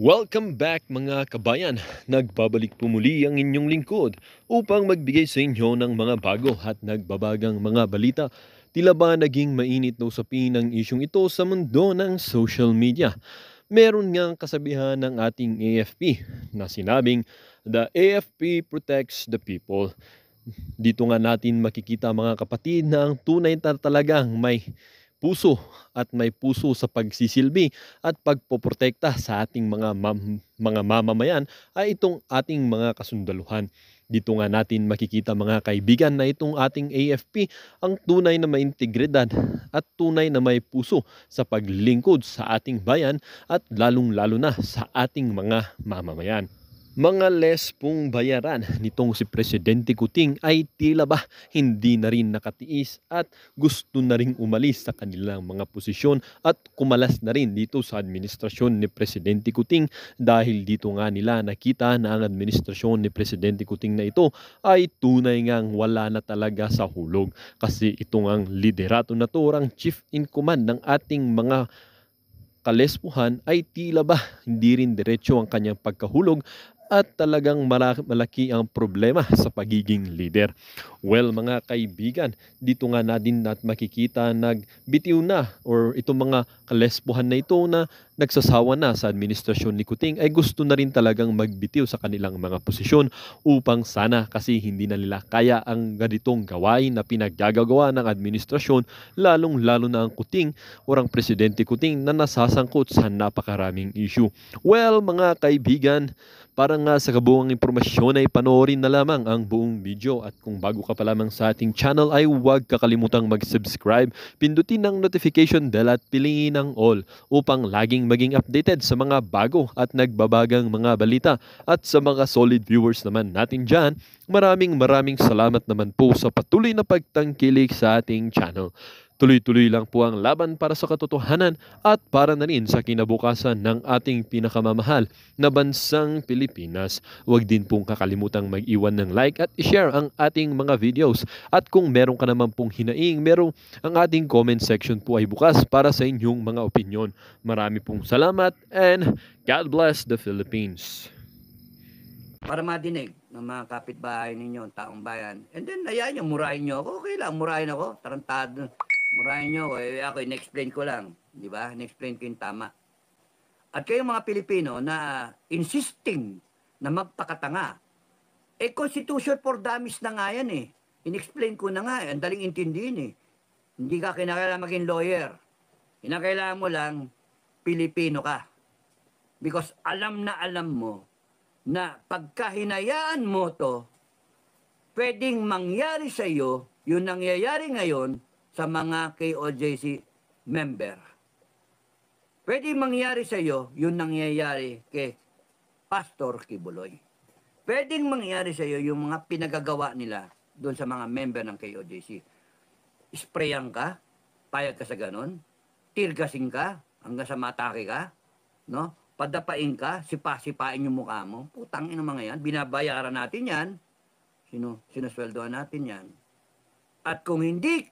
Welcome back mga kabayan. Nagbabalik po muli ang inyong lingkod upang magbigay sa inyo ng mga bago at nagbabagang mga balita. Tila ba naging mainit na usapin ang isyong ito sa mundo ng social media? Meron ngang kasabihan ng ating AFP na sinabing, "The AFP protects the people." Dito nga natin makikita mga kapatid na ang tunay na talagang may puso at may puso sa pagsisilbi at pagpoprotekta sa ating mga mamamayan ay itong ating mga kasundaluhan. Dito nga natin makikita mga kaibigan na itong ating AFP ang tunay na maintegridad at tunay na may puso sa paglingkod sa ating bayan at lalong-lalo na sa ating mga mamamayan. Mga les pong bayaran nitong si Presidente Kuting ay tila ba hindi na rin nakatiis at gusto na ring umalis sa kanilang mga posisyon at kumalas na rin dito sa administrasyon ni Presidente Kuting dahil dito nga nila nakita na ang administrasyon ni Presidente Kuting na ito ay tunay ngang wala na talaga sa hulog kasi itong ang liderato na to, ang chief in command ng ating mga kalespuhan ay tila ba hindi rin diretso ang kanyang pagkahulog at talagang malaki ang problema sa pagiging leader. Well mga kaibigan, dito nga natin makikita nagbitiw na or itong mga kalespuhan na ito na nagsasawa na sa administrasyon ni Kuting ay gusto na rin talagang magbitiw sa kanilang mga posisyon upang sana kasi hindi na nila kaya ang ganitong gawain na pinaggagawa ng administrasyon, lalong-lalo na ang Kuting o ang Presidente Kuting na nasasangkot sa napakaraming issue. Well mga kaibigan, para nga sa kabuuang impormasyon ay panoorin na lamang ang buong video at kung bago ka pa lamang sa ating channel ay huwag kakalimutang mag-subscribe, pindutin ang notification bell at piliin ang all upang laging maging updated sa mga bago at nagbabagang mga balita. At sa mga solid viewers naman natin dyan, maraming salamat naman po sa patuloy na pagtangkilik sa ating channel. Tuloy-tuloy lang po ang laban para sa katotohanan at para na rin sa kinabukasan ng ating pinakamamahal na bansang Pilipinas. Huwag din pong kakalimutang mag-iwan ng like at i-share ang ating mga videos. At kung meron ka naman pong hinaing, ang ating comment section po ay bukas para sa inyong mga opinion. Marami pong salamat and God bless the Philippines. Para madinig ng mga kapitbahay ninyo, taong bayan. And then, hayaan nyo, murahin nyo ako. Okay lang, murahin ako. Tarantado. Murahin nyo ako. Ako, in-explain ko lang. Di ba? In-explain ko yung tama. At kayong mga Pilipino na insisting na magpakatanga, Constitution for Dummies na nga yan eh. In-explain ko na nga eh. Ang daling intindihin eh. Hindi ka kinakailangan maging lawyer. Kinakailangan mo lang, Pilipino ka. Because alam na alam mo na pagkahinayaan mo to, pwedeng mangyari sa iyo yung nangyayari ngayon sa mga KOJC member. Pwedeng mangyari sa iyo yung nangyayari kay Pastor Kibuloy. Pwedeng mangyari sa iyo yung mga pinagagawa nila doon sa mga member ng KOJC. Sprayan ka, payag ka sa ganon, tirgasin ka, hanggang sa matake ka, no? Padapain ka, sipa-sipain yung mukha mo. Putang ina mga yan, binabayaran natin yan. Sinusweldoan natin yan. At kung hindi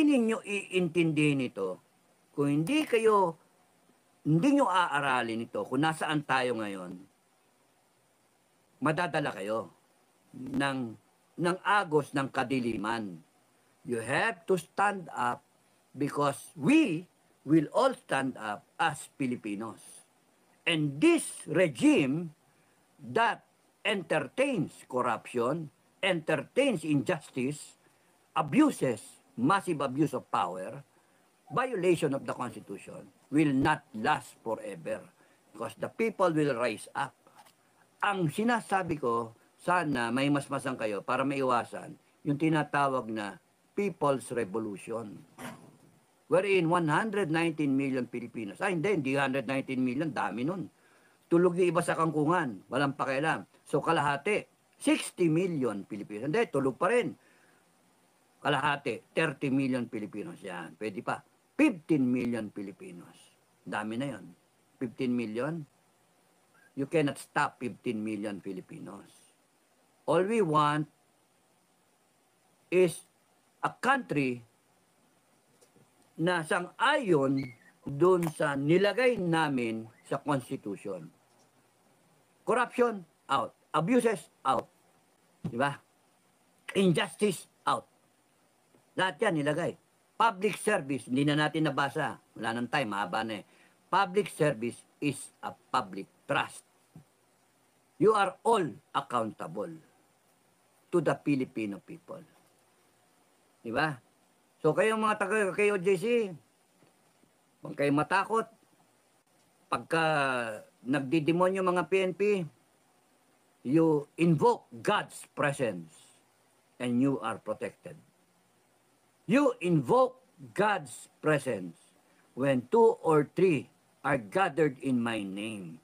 ninyo iintindihin ito, kung hindi nyo aaralin ito, kung nasaan tayo ngayon, madadala kayo ng agos ng kadiliman. You have to stand up because we will all stand up as Filipinos. And this regime that entertains corruption, entertains injustice, abuses, massive abuse of power, violation of the Constitution, will not last forever because the people will rise up. Ang sinasabi ko, sana may masmasan kayo para maiwasan yung tinatawag na People's Revolution wherein 119 million Filipinos. Hindi 119 million, dami nun. Tulog yung iba sa kangkungan, walang pakialam. So kalahati, 60 million Filipinos. Hindi, tulog pa rin. Kalahati, 30 million Filipinos. Yan, pwede pa. 15 million Filipinos. Dami na yon. 15 million. You cannot stop 15 million Filipinos. All we want is a country na sang-ayon doon sa nilagay namin sa Constitution. Corruption, out. Abuses, out. Di ba? Injustice, out. Lahat yan nilagay. Public service, hindi na natin nabasa. Wala nang time, mahaba na eh. Public service is a public trust. You are all accountable to the Filipino people. Di ba? So kayong mga taga KOJC, huwag kayong matakot. Pagka nagdidemonyo mga PNP, you invoke God's presence and you are protected. You invoke God's presence. When 2 or 3 are gathered in my name,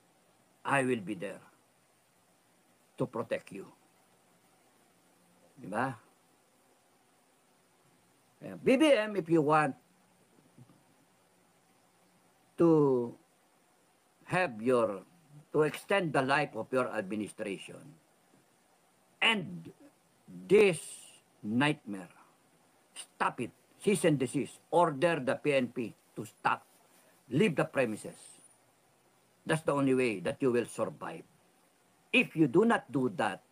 I will be there to protect you. Diba? BBM, if you want to to extend the life of your administration, end this nightmare. Stop it. Cease and desist. Order the PNP to stop. Leave the premises. That's the only way that you will survive. If you do not do that,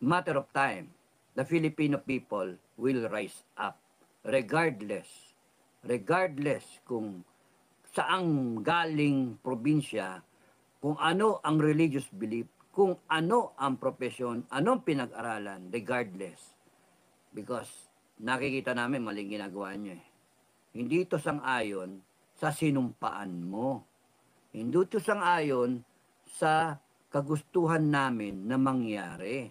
matter of time, the Filipino people will rise up. Regardless kung saang galing probinsya, kung ano ang religious belief, kung ano ang profesyon, anong pinag-aralan, regardless. Because nakikita namin maling ginagawa nyo eh. Hindi ito sang-ayon sa sinumpaan mo. Hindi ito sang-ayon sa kagustuhan namin na mangyari.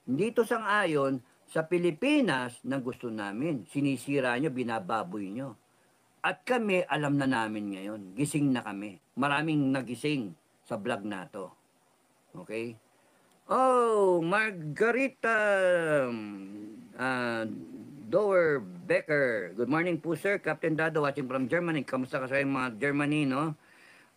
Hindi ito sang-ayon sa Pilipinas na gusto namin. Sinisira nyo, binababoy nyo. At kami, alam na namin ngayon. Gising na kami. Maraming nagising sa vlog na to. Okay? Oh, Margarita Dower Becker. Good morning po, sir. Captain Dado, watching from Germany. Kamusta ka sa mga Germany, no?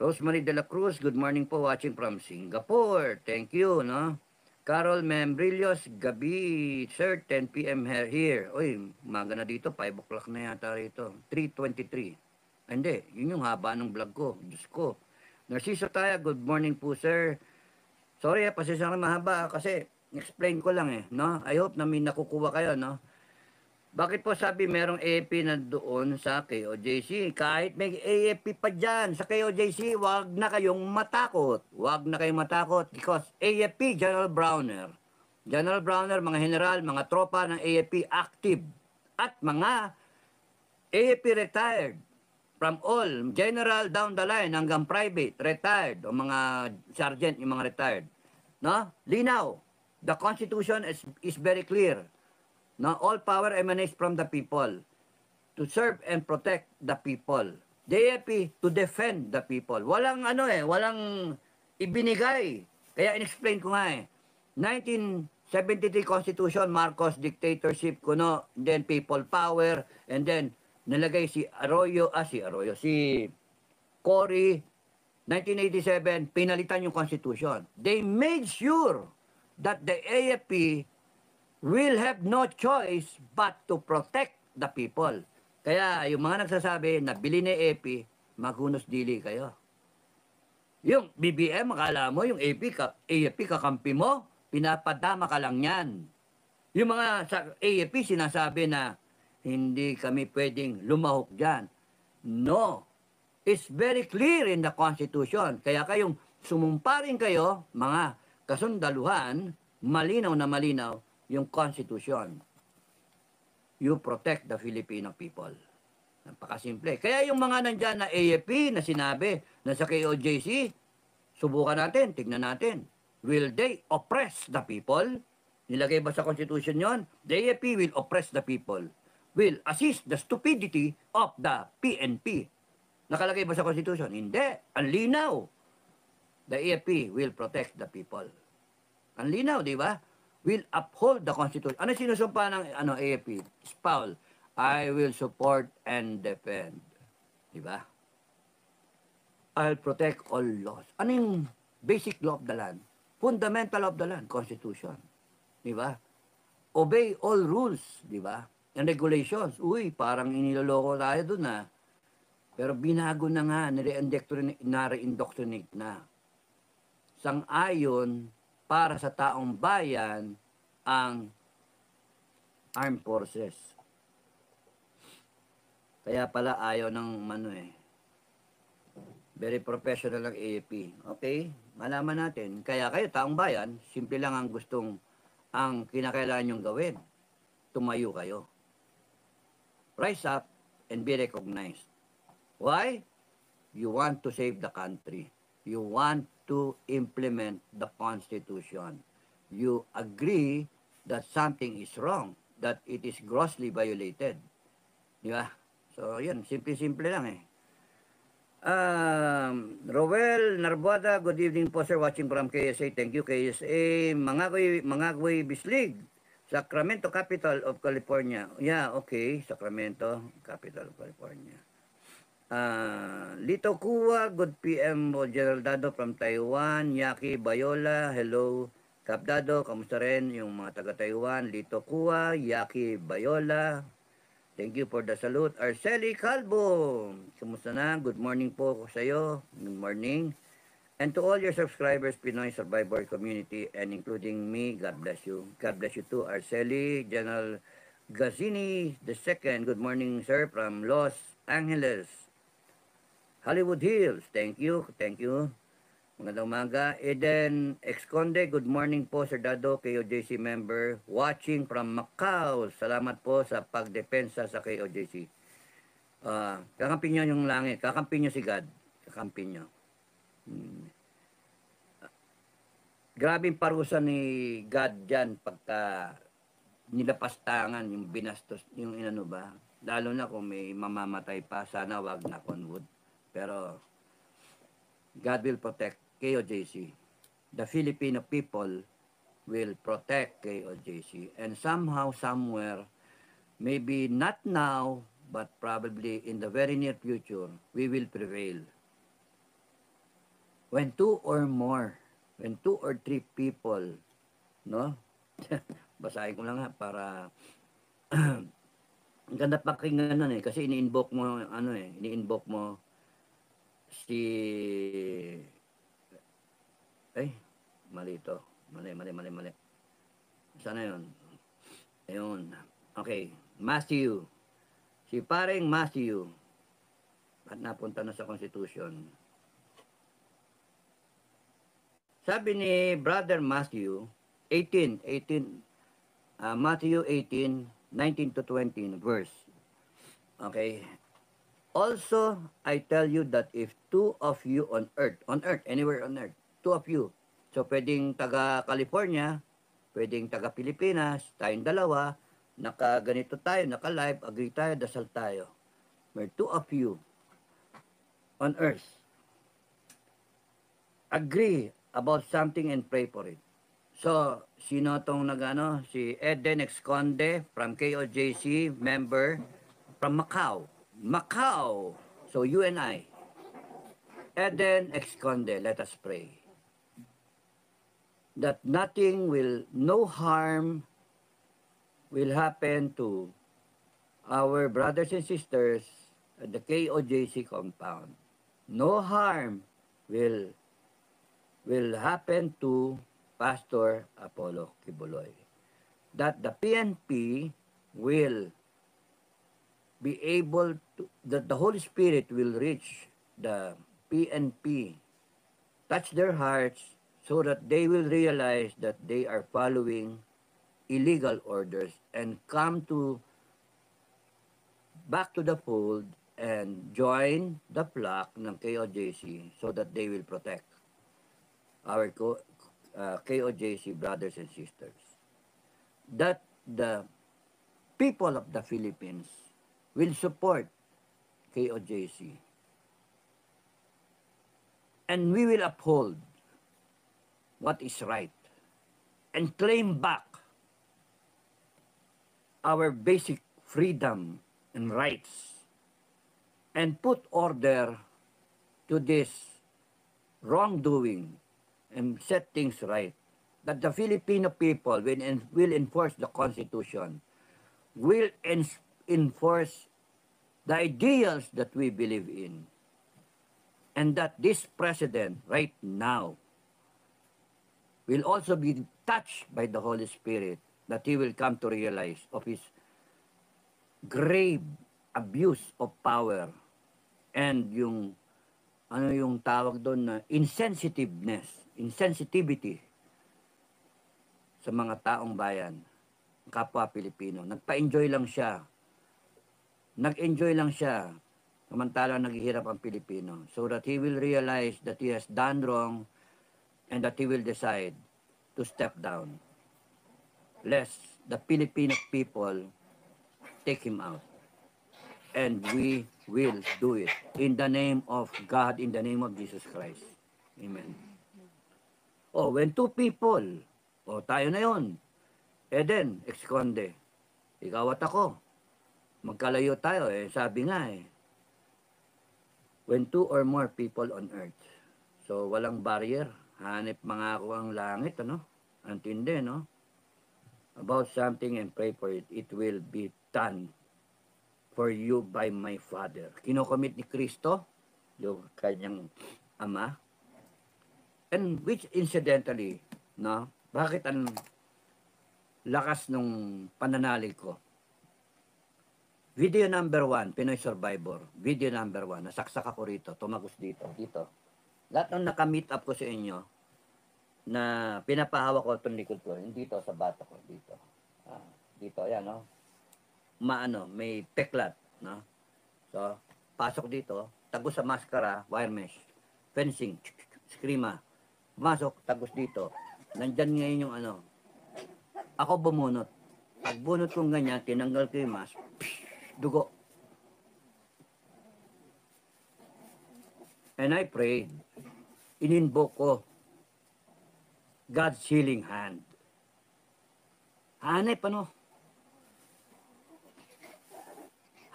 Rosemary de la Cruz, good morning po, watching from Singapore. Thank you, no? Carol Membrillos, gabi, sir, 10 p.m. here. Uy, umaga na dito, 5 o'clock na yata rito. 3:23. Hindi, yun yung haba ng vlog ko. Diyos ko. Narciso Taya, good morning po, sir. Sorry, pasensya na mahaba kasi explain ko lang eh, no? I hope na may nakukuha kayo, no? Bakit po sabi merong AFP na doon sa KOJC? Kahit may AFP pa dyan sa KOJC, wag na kayong matakot. Wag na kayong matakot because AFP, General Browner, mga general, mga tropa ng AFP active at mga AFP retired from all, general down the line hanggang private, retired, o mga sergeant, yung mga retired. No? Linaw. The Constitution is very clear. No, all power emanates from the people to serve and protect the people. The AFP to defend the people. Walang walang ibinigay. Kaya in-explain ko nga 1973 Constitution, Marcos dictatorship kuno, then people power, and then nilagay si Cory, 1987, pinalitan yung Constitution. They made sure that the AFP will have no choice but to protect the people. Kaya yung mga nagsasabi na bili ni AFP, maghunos dili kayo. Yung BBM, akala mo, yung AFP kakampi mo, pinapadama ka lang yan. Yung mga sa AFP sinasabi na hindi kami pwedeng lumahok dyan. No. It's very clear in the Constitution. Kaya kayong sumumpa rin kayo, mga kasundaluhan, malinaw na malinaw, yung Constitution. You protect the Filipino people. Napakasimple. Kaya yung mga nandyan na AFP na sinabi na sa KOJC, subukan natin, tignan natin. Will they oppress the people? Nilagay ba sa Constitution yon? The AFP will oppress the people. Will assist the stupidity of the PNP. Nakalagay ba sa Constitution? Hindi. Ang linaw. The AFP will protect the people. Ang linaw, di ba? Will uphold the Constitution. Ano sinusumpa ng AFP? Spaul, I will support and defend. Diba? I'll protect all laws. Ano yung basic law of the land? Fundamental of the land, Constitution. Diba? Obey all rules, diba? And regulations. Uy, parang iniloloko tayo dun . Pero binago na nga, nare-indoctrinate na. Sang-ayon para sa taong bayan ang armed forces. Kaya pala ayaw ng very professional ang AFP. Okay, malaman natin. Kaya kayo, taong bayan, simple lang ang kinakailangan nyong gawin. Tumayo kayo. Rise up and be recognized. Why? You want to save the country. You want to implement the Constitution. You agree that something is wrong, that it is grossly violated. Di ba? So, yun, simple-simple lang eh. Roel Narbuada, good evening po sir, watching from KSA. Thank you KSA. Mangagoy Bislig, Sacramento, capital of California. Yeah, okay, Sacramento, capital of California. Lito Kua, good PM mo, General Dado from Taiwan. Yaki Bayola, hello. Kap Dado, kamusta rin yung mga taga-Taiwan? Lito Kua, Yaki Bayola, thank you for the salute. Arceli Calvo, kumusta na? Good morning po sa iyo. Good morning. And to all your subscribers, Pinoy Survivor Community, and including me, God bless you. God bless you too, Arceli. General Gazini II, good morning, sir, from Los Angeles. Hollywood Hills, thank you, thank you. Magandang umaga. Eden Exconde, good morning po, Sir Dado, KOJC member, watching from Macau. Salamat po sa pagdepensa sa KOJC. Kakampi nyo yung langit, kakampi nyo si God. Kakampi nyo. Grabing parusa ni God dyan pagka nilapastangan, yung binastos, yung inano ba. Lalo na kung may mamamatay pa, sana wag na conwood. Pero God will protect KOJC. The Filipino people will protect KOJC. And somehow, somewhere, maybe not now, but probably in the very near future, we will prevail. When two or three people, no? Basahin ko lang ha, para ang ganda pakinggan nun eh, kasi ini-invoke mo, ini-invoke mo si mali ito. Mali. Sana yun? Ayun. Okay. Matthew. Si paring Matthew. At napunta na sa Constitution. Sabi ni Brother Matthew, 18, Matthew 18, 19 to 20 verse. Okay. Also, I tell you that if two of you on earth, anywhere on earth, two of you, so pwedeng taga-California, pwedeng taga-Pilipinas, tayong dalawa, naka-ganito tayo, naka-live, agree tayo, dasal tayo. Where two of you on earth agree about something and pray for it. So, sino tong nagano? Si Eden Exconde from KOJC, member from Macau. So you and I, Eden Exconde, let us pray. That no harm will happen to our brothers and sisters at the KOJC compound. No harm will happen to Pastor Apollo Kibuloy. That the PNP will be able to, that the Holy Spirit will reach the PNP, touch their hearts, so that they will realize that they are following illegal orders and come back to the fold and join the flock ng KOJC so that they will protect our KOJC brothers and sisters. That the people of the Philippines will support KOJC. And we will uphold what is right and claim back our basic freedom and rights and put order to this wrongdoing and set things right. That the Filipino people will enforce the Constitution, will enforce the ideals that we believe in, and that this president right now will also be touched by the Holy Spirit, that he will come to realize of his grave abuse of power and yung ano yung tawag doon na insensitivity sa mga taong bayan, kapwa Pilipino. Nagpa-enjoy lang siya. Nag-enjoy lang siya samantalang naghihirap ang Pilipino, so that he will realize that he has done wrong and that he will decide to step down, lest the Filipino people take him out. And we will do it in the name of God, in the name of Jesus Christ. Amen. Oh, when two people, tayo na yon. Eden, ex-conde, ikaw at ako, magkalayo tayo, sabi nga when two or more people on earth. So, walang barrier. Hanip mga ako ang langit, ano? Antindi, no? About something and pray for it. It will be done for you by my Father. Kinocommit ni Kristo, yung kanyang ama. And which incidentally, no? Bakit ang lakas nung pananalig ko? Video number 1, Pinoy Survivor. Video number 1, nasaksak ako rito, tumagos dito. Lahat ng naka-meet up ko sa inyo, na pinapahawak ko itong likod ko, dito sa bata ko, dito. Dito, yan, no? May peklat, no? So, pasok dito, tagos sa maskara, wire mesh, fencing, skrima. Masok, tagos dito. Nandyan ngayon yung ako bumunot. Pag bunot kong ganyan, tinanggal ko yung mask, dugo. And I prayed. Ininvoke ko God's healing hand. Hanip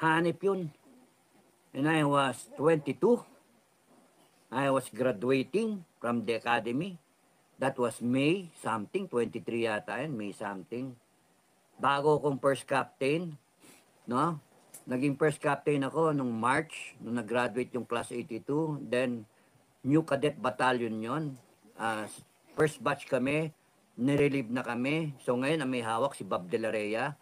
Hanip yun. And I was 22. I was graduating from the academy. That was May something, 23 yata yan, May something. Bago akong first captain, no? Naging first captain ako nung March, nung nag-graduate yung class 82. Then, new cadet battalion yon. First batch kami, nirelieve na kami. So ngayon, ang may hawak si Bob De La Rhea,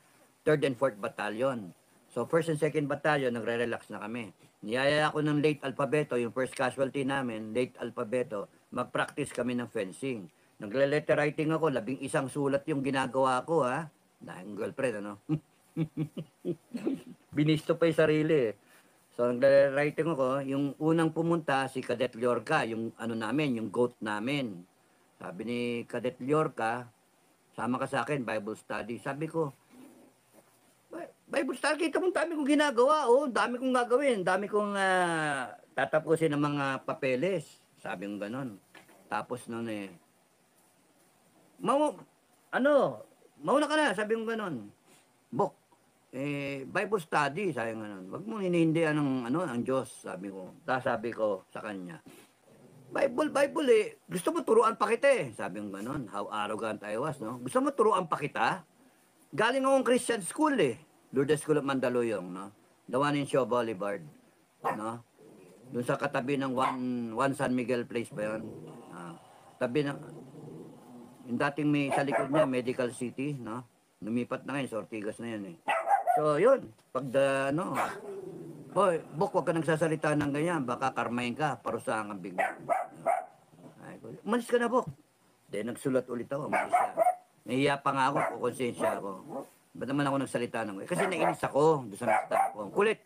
3rd and 4th battalion. So 1st and 2nd battalion, nagre-relax na kami. Niyaya ako ng late alphabeto, yung first casualty namin, late alphabeto, mag-practice kami ng fencing. Nagle-letter writing ako, 11 sulat yung ginagawa ko, ha? Dahil girlfriend, ano? Binisto pa yung sarili. So, nag-writing ako, yung unang pumunta, si Cadet Liorca, yung namin, yung goat namin. Sabi ni Cadet Liorca, sama ka sa akin, Bible study. Sabi ko, Bible study, kita mo, dami kong ginagawa, dami kong gagawin, dami kong tatapusin ng mga papeles. Sabi ko ganon. Tapos nun mauna ka na, sabi ko ganon. Bok, Bible study, sabi ko ganon. Wag mo hinihindihan ang Diyos, sabi ko. Tapos sabi ko sa kanya, Bible, gusto mo turuan pa kita sabi ko ganon. How arrogant I was, no? Gusto mo turuan pa kita? Galing akong Christian school Lourdes School of Mandaluyong, no? The one in Shaw Boulevard, no? Doon sa katabi ng one San Miguel Place ba yun? Tabi ng, yung dating may sa likod niya, Medical City, no? Lumipat na ngayon, sa Ortigas na yan So, yun. Pag boy, Bok, huwag ka nagsasalita ng ganyan, baka karmahin ka, parusahan kang bigla. Umalis ka na, Bok. Then, nagsulat ulit ako, umalis siya. Nahiya pa nga ako, kukonsensya ako. Ba't naman ako nagsalita ng kasi nainis ako, doon sa nakita ko. Ang kulit.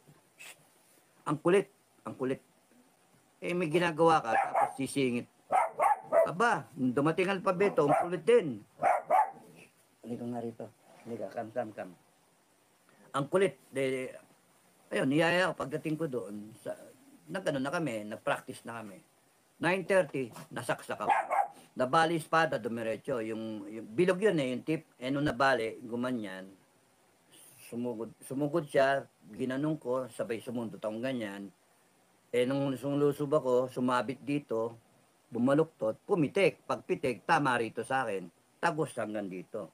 Ang kulit. May ginagawa ka, tapos sisingit. Aba, dumating alpabeto, ang kulit din. Halika nga rito. Halika, kam. Ang kulit. Ayun, niyaya ako pagdating ko doon. Nagano na kami, nag-practice na kami. 9:30, nasaksak ako. Nabali espada, dumiretso. Yung bilog yun yung tip. Nung nabali, gumanyan. Sumugod siya, ginanong ko, sabay sumundot akong ganyan. Nung sumulusub ako, sumabit dito, bumaluktot, pumitik. Pagpitik, tama rito sa akin. Tagos hanggang dito.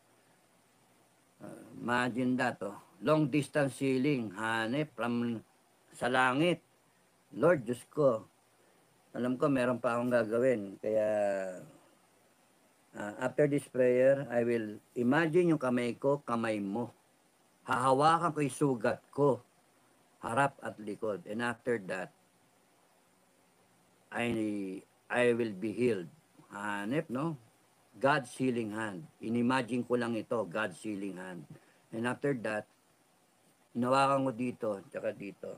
Imagine that, long distance healing, hanep, from sa langit. Lord, Diyos ko, alam ko meron pa akong gagawin. Kaya after this prayer, I will imagine yung kamay ko, kamay mo. Hahawakan ko yung sugat ko, harap at likod. And after that, I will be healed. Hanep, no? God's healing hand. Inimagine ko lang ito, God's healing hand. And after that, hinawakan ko dito, tsaka dito.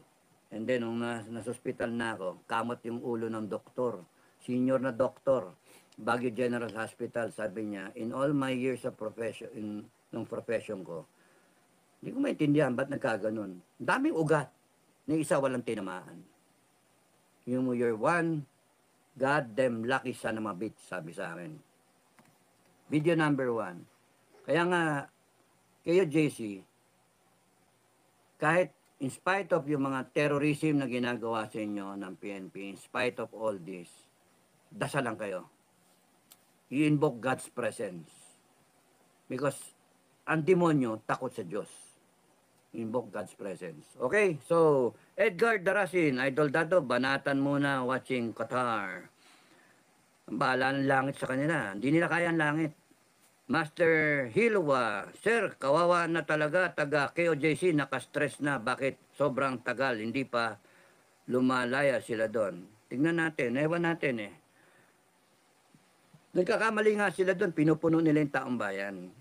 And then, nung nasa hospital na ako, kamot yung ulo ng doktor. Senior na doktor. Baguio General Hospital, sabi niya, in all my years of profession, ng profession ko, hindi ko maintindihan ba't nagkaganon. Daming ugat. Ni isa walang tinamaan. You're one goddamn lucky son of a bitch, sabi sa akin. Video number 1. Kaya nga, kayo JC, kahit in spite of yung mga terrorism na ginagawa sa inyo ng PNP, in spite of all this, dasal lang kayo. You invoke God's presence. Because ang demonyo takot sa Diyos. Invoke God's presence. Okay, so Edgar Darasin, Idol Dado, banatan muna watching Qatar. Ang bahala ng langit sa kanila. Hindi nila kaya ang langit. Master Hilwa, Sir, kawawa na talaga, taga KOJC, nakastress na. Bakit sobrang tagal, hindi pa lumalaya sila doon? Tingnan natin, ewan natin eh. Nagkakamali nga sila doon, pinupuno nila yung taong bayan.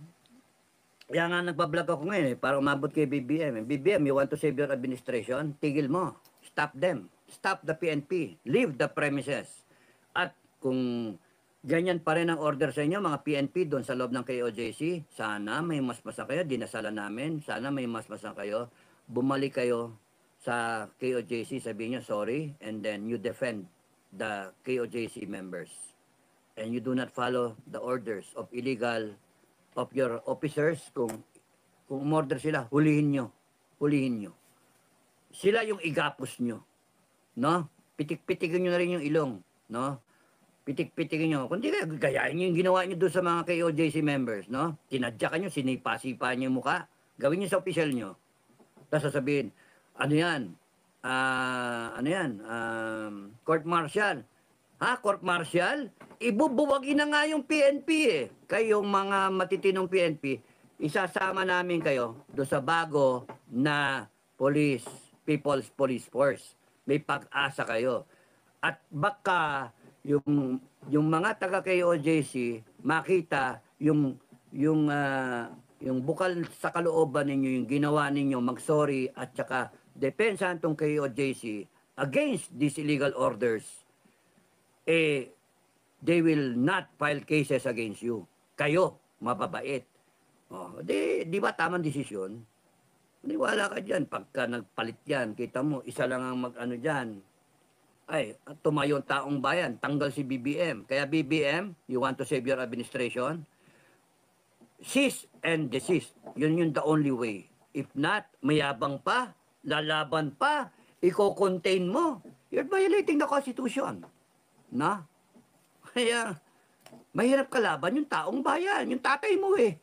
Kaya nga nagbablog ako ngayon eh, para umabot kay BBM. BBM, you want to save your administration? Tigil mo. Stop them. Stop the PNP. Leave the premises. At kung ganyan pa rin ang order sa inyo, mga PNP, doon sa loob ng KOJC, sana may masmasa kayo, dinasalan namin, sana may masmasa kayo, bumalik kayo sa KOJC, sabihin nyo sorry, and then you defend the KOJC members. And you do not follow the orders of illegal of your officers. Kung umorder sila, hulihin nyo. Hulihin nyo. Sila yung igapos nyo. No? Pitik-pitikin nyo na rin yung ilong. No? Pitik-pitikin nyo. Kundi gayahin nyo yung ginawa nyo doon sa mga KOJC members. No? Tinadyakan nyo, sinipa-sipa nyo yung muka. Gawin nyo sa official nyo. Tapos sasabihin, ano yan? Court martial. Ha? Court martial? Ibubuwagin na nga yung PNP eh. Kayong mga matitinong PNP, isasama namin kayo do sa bago na People's Police Force. May pag-asa kayo. At baka yung mga taga KOJC makita yung bukal sa kalooban ninyo, yung ginawa ninyo, mag-sorry at saka depensahan tong KOJC against these illegal orders, they will not file cases against you. Kayo, mababait. Di ba tamang desisyon? Maniwala ka dyan. Pagka nagpalit yan, kita mo, isa lang ang mag-ano dyan. Ay, tumayo ang taong bayan, tanggal si BBM. Kaya BBM, you want to save your administration? Cease and desist. Yun the only way. If not, mayabang pa, lalaban pa, i-contain mo. You're violating the Constitution. Na? Kaya, mahirap kalaban yung taong bayan, yung tatay mo eh.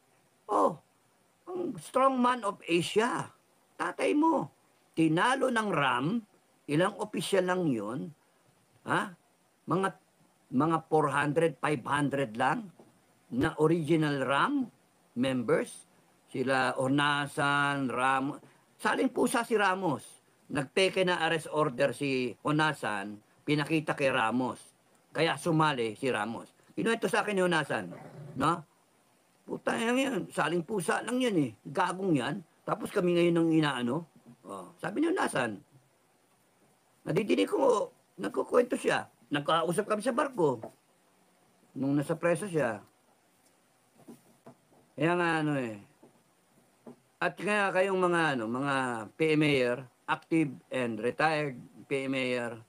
Ang strong man of Asia, tatay mo. Tinalo ng RAM, ilang opisyal lang yun, ha? Mga 400, 500 lang na original RAM members. Sila Onasan, Ramos. Saling pusa si Ramos. Nagpeke na arrest order si Onasan, pinakita kay Ramos. Kaya sumali si Ramos. Kinuwento sa akin ni Onasan, no? Puta yan, saling pusa lang yan eh. Gagong yan. Tapos kami ngayon ng inaano. Sabi ni Onasan, nadidinig ko, nagkukwento siya. Nagkausap kami sa barko. Nung nasa preso siya. Kaya nga ano eh. At kaya kayong mga PMAer, active and retired PMAer,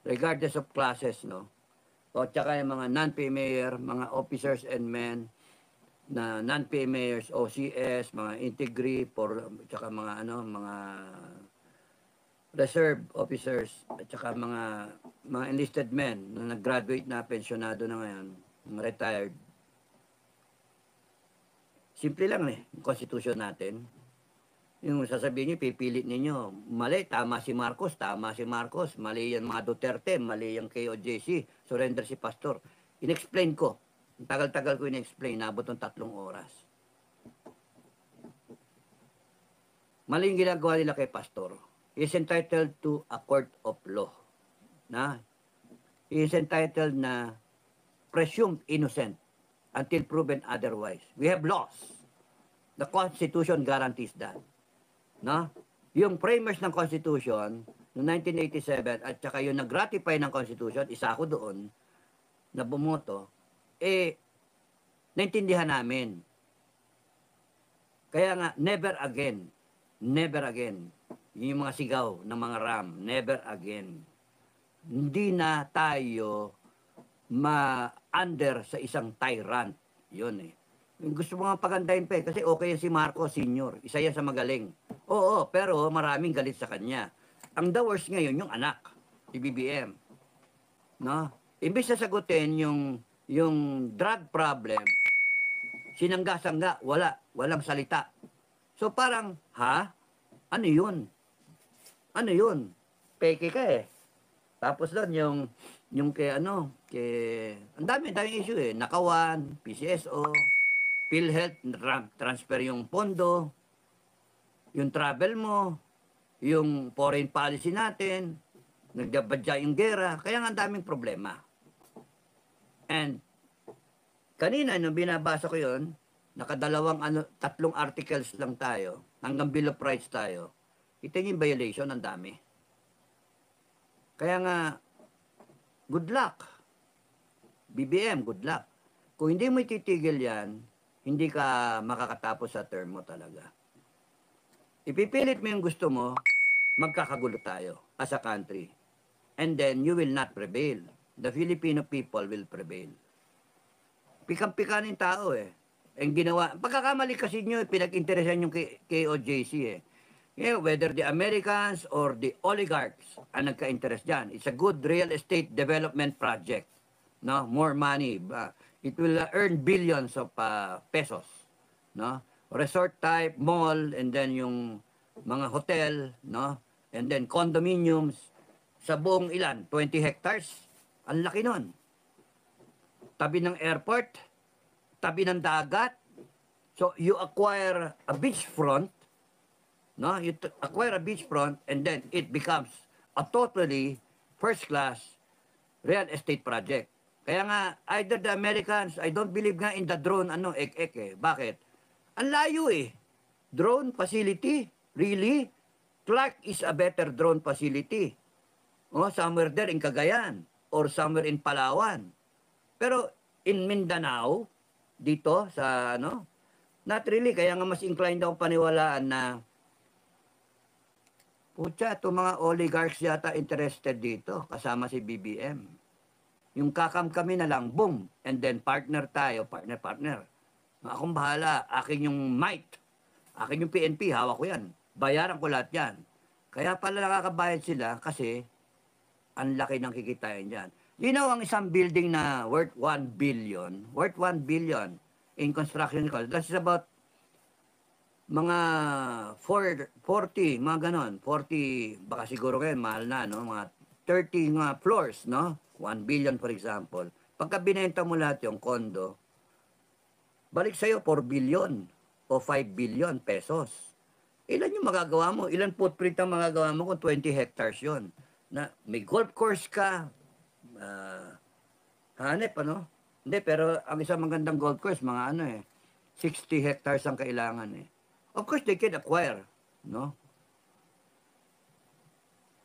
regardless of classes, no? O tsaka yung mga non-PMAer, mga officers and men, na non-PMAers, OCS, mga integri, tsaka mga reserve officers, at saka mga enlisted men na nag-graduate na, pensionado na ngayon, mga retired. Simple lang yung constitution natin. Yung sasabihin niyo, pipilit ninyo, mali, tama si Marcos, mali yan mga Duterte, mali yung KOJC, surrender si Pastor. In-explain ko. Ang tagal-tagal ko in-explain, nabot ng 3 oras. Mali yung ginagawa nila kay Pastor. He is entitled to a court of law. Na? He is entitled na presumed innocent until proven otherwise. We have laws. The Constitution guarantees that. No? Yung framers ng Constitution noong 1987 at saka yung nag-ratify ng Constitution, isa ako doon na bumoto, naintindihan namin. Kaya nga, never again. Never again. Yun yung mga sigaw ng mga RAM. Never again. Hindi na tayo ma-under sa isang tyrant. Yun eh. Gusto mo nga pagandahin pa eh, kasi okay yan si Marcos Sr. Isa yan sa magaling. Oo, pero maraming galit sa kanya. Ang the worst ngayon, yung anak, si BBM. No? Imbis na sagutin yung drug problem, sinangga-sangga, walang salita. So parang, ha? Ano yun? Ano yun? Peke ka eh. Tapos doon yung ang daming issue eh. Nakawan, PCSO, PhilHealth, transfer yung pondo, yung travel mo, yung foreign policy natin, nagdabadya yung gera, kaya nga ang daming problema. And kanina nung binabasa ko yon, tatlong articles lang tayo, hanggang Bill of Rights tayo. Ito yung violation, ang dami. Kaya nga, good luck. BBM, good luck. Kung hindi mo ititigil yan, hindi ka makakatapos sa term mo talaga. Ipipilit mo yung gusto mo, magkakagulo tayo as a country. And then, you will not prevail. The Filipino people will prevail. Pikang-pikanin tao eh. Ang ginawa, pagkakamali kasi nyo, pinag-interesan yung KOJC eh. Yeah, whether the Americans or the oligarchs ang nagka-interest dyan. It's a good real estate development project. No, more money. It will earn billions of pesos. No, resort type, mall, and then yung mga hotel, no, and then condominiums sa buong 20 hectares. Ang laki nun. Tabi ng airport, tabi ng dagat. So you acquire a beachfront, no? You acquire a beachfront and then it becomes a totally first-class real estate project. Kaya nga, either the Americans, I don't believe nga in the drone, ek-ek eh. Bakit? Ang layo eh. Drone facility? Really? Clark is a better drone facility. Somewhere there in Cagayan or somewhere in Palawan. Pero in Mindanao, dito sa not really. Kaya nga mas inclined ako paniwalaan na putya, itong mga oligarchs yata interested dito, kasama si BBM. Yung kami na lang, boom, and then partner tayo, partner. Akong bahala, akin yung might, akin yung PNP, hawak ko yan. Bayaran ko lahat yan. Kaya pala nakakabayad sila kasi ang laki ng kikitain dyan. You know, ang isang building na worth 1 billion in construction cost, that's about mga 40, mga ganon, 40, baka siguro kayo, mahal na, no? Mga 30 mga floors, no? 1 billion for example. Pagka binenta mo lahat yung kondo, balik sa'yo 4 billion o 5 billion pesos. Ilan yung magagawa mo? Ilan footprint ang magagawa mo kung 20 hectares yon? Na may golf course ka, hanep, Hindi, pero ang isang magandang golf course, mga 60 hectares ang kailangan eh. Of course, they can acquire, no?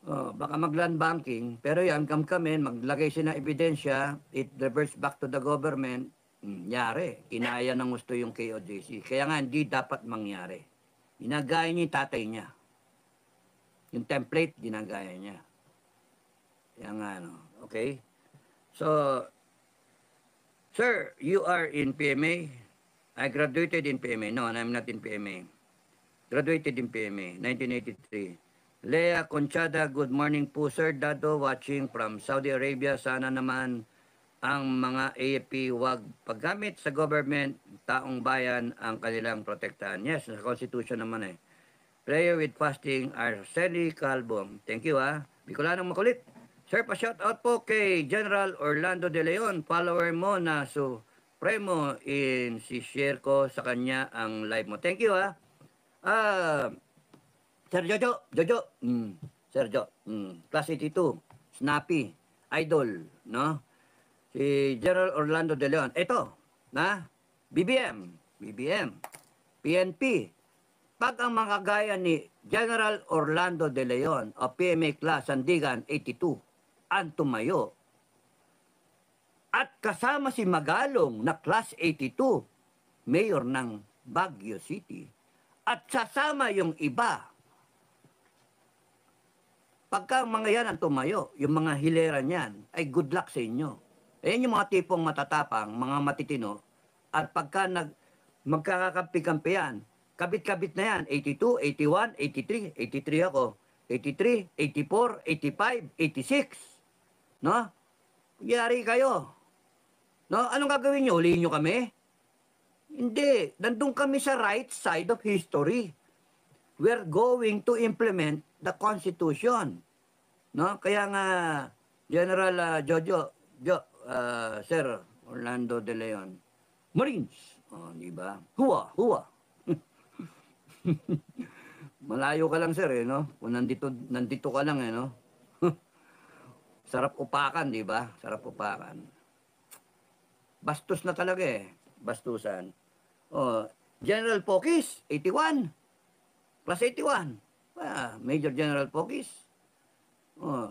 Baka mag-land banking, pero yan, kami, maglagay sila ng ebidensya, it reverts back to the government, nyari, kinaya ng gusto yung KOJC. Kaya nga, hindi dapat mangyari. Ginagaya niya yung tatay niya. Yung template, ginagaya niya. Kaya nga, okay? So, sir, you are in PMA? I graduated in PMA. No, I'm not in PMA. Graduated in PMA, 1983. Lea Conchada, good morning po sir. Dado watching from Saudi Arabia. Sana naman ang mga AFP wag paggamit sa government, taong bayan ang kanilang protektahan. Yes, sa Constitution naman eh. Prayer with fasting, Arceli Calbom. Thank you ha. Bicolanong makulit. Sir, pa-shout out po kay General Orlando De Leon, follower mo na Supremo in si share ko sa kanya ang live mo. Thank you ha. Ah, Sir Jojo, Sir Jo, Class 82, Snappy, Idol, no? Si General Orlando De Leon. Ito, na, BBM, PNP. Pag ang mga gaya ni General Orlando De Leon o PMA Class Sandigan 82 ang tumayo at kasama si Magalong na Class 82, mayor ng Baguio City, at sasama yung iba, pagka mga yan ang tumayo, yung mga hilera niyan, ay good luck sa inyo. Ayan yung mga tipong matatapang, mga matitino, at pagka magkakakampi-kampi yan, kabit-kabit na yan, 82, 81, 83, 83 ako, 83, 84, 85, 86, no? Yari kayo. No? Anong gagawin nyo? Huliin nyo kami? Hindi. Nandun kami sa right side of history. We're going to implement the Constitution. No? Kaya nga, General Sir Orlando De Leon, Marines. Oh, di ba? Huwa. Malayo ka lang, sir, eh, no? Kung nandito ka lang, eh, no? Sarap upakan, di ba? Sarap upakan. Bastos na talaga, eh. Bastusan. Oh, General Pokis, 81. Plus 81. Major General Pokis. Oh.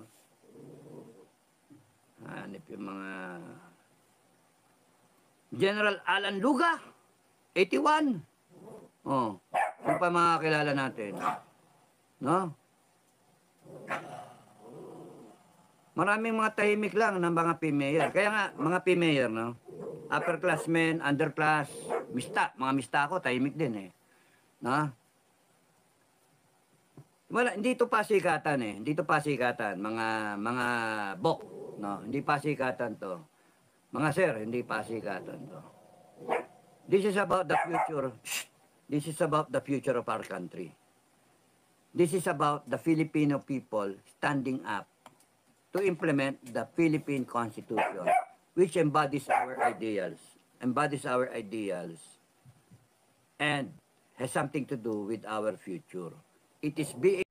Hanip yung mga... General Alan Luga, 81. Oh. Ano pa mga kilala natin? No? Maraming mga tahimik lang ng mga P-mayor. Kaya nga, mga P-mayor, no? Upperclassmen, underclass, mga mista ako, tahimik din eh. No? Wala, hindi ito pasikatan eh. Hindi ito pasikatan. Mga bok, no? Hindi pasikatan to. Mga sir, hindi pasikatan to. This is about the future. This is about the future of our country. This is about the Filipino people standing up to implement the Philippine Constitution, which embodies our ideals, and has something to do with our future. It is being